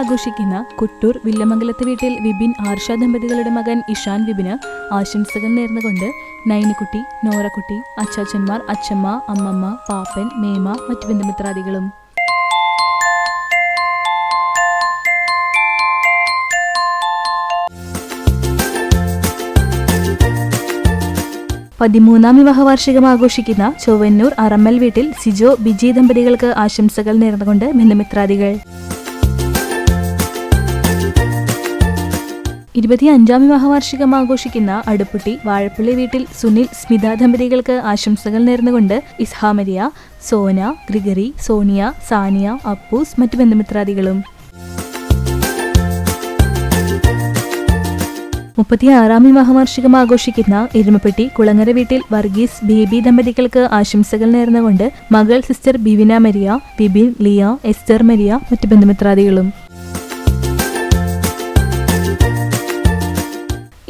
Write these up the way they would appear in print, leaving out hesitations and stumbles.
ആഘോഷിക്കുന്ന കൊട്ടൂർ വില്ലമംഗലത്ത് വീട്ടിൽ വിപിൻ ആർഷ ദമ്പതികളുടെ മകൻ ഇഷാൻ വിപിന് ആശംസകൾ നേർന്നുകൊണ്ട് നൈനിക്കുട്ടി, നോറക്കുട്ടി, അച്ചാച്ചന്മാർ, അച്ചമ്മ, അമ്മമ്മ, പാപ്പൻ, മേമ, മറ്റു ബന്ധുമിത്രാദികളും. പതിമൂന്നാം വിവാഹവാർഷികം ആഘോഷിക്കുന്ന ചൊവ്വന്നൂർ അറമ്മൽ വീട്ടിൽ സിജോ, ബിജി ദമ്പതികൾക്ക് ആശംസകൾ നേർന്നുകൊണ്ട് ബന്ധുമിത്രാദികൾ. 25ാം വിവാഹവാർഷികം ആഘോഷിക്കുന്ന അടുപ്പുട്ടി വാഴപ്പള്ളി വീട്ടിൽ സുനിൽ, സ്മിത ദമ്പതികൾക്ക് ആശംസകൾ നേർന്നുകൊണ്ട് ഇസ്ഹാമരിയ, സോന, ഗ്രിഗറി, സോണിയ, സാനിയ, അപ്പൂസ്, മറ്റു ബന്ധുമിത്രാദികളും. 36ാം വിവാഹവാർഷികം ആഘോഷിക്കുന്ന എരുമപ്പെട്ടി കുളങ്ങര വീട്ടിൽ വർഗീസ്, ബേബി ദമ്പതികൾക്ക് ആശംസകൾ നേർന്നുകൊണ്ട് മകൾ സിസ്റ്റർ ബിവിന മരിയ, ബിബിൻ, ലിയ, എസ്റ്റർ മരിയ, മറ്റു ബന്ധുമിത്രാദികളും.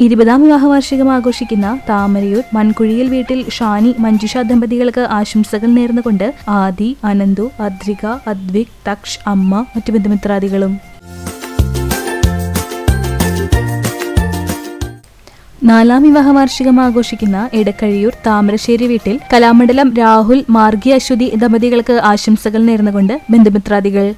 20ാം വിവാഹവാർഷികം ആഘോഷിക്കുന്ന താമരയൂർ മൺകുഴിയിൽ വീട്ടിൽ ഷാനി, മഞ്ജുഷ ദമ്പതികൾക്ക് ആശംസകൾ നേർന്നുകൊണ്ട് ആദി, അനന്തു, അദ്രിക, അദ്വിക്, തക്ഷ്, അമ്മ, മറ്റു ബന്ധുമിത്രാദികളും. 4ാം വിവാഹവാർഷികം ആഘോഷിക്കുന്ന എടക്കഴിയൂർ താമരശ്ശേരി വീട്ടിൽ കലാമണ്ഡലം രാഹുൽ, മാർഗി, അശ്വതി ദമ്പതികൾക്ക് ആശംസകൾ നേർന്നുകൊണ്ട് ബന്ധുമിത്രാദികൾ.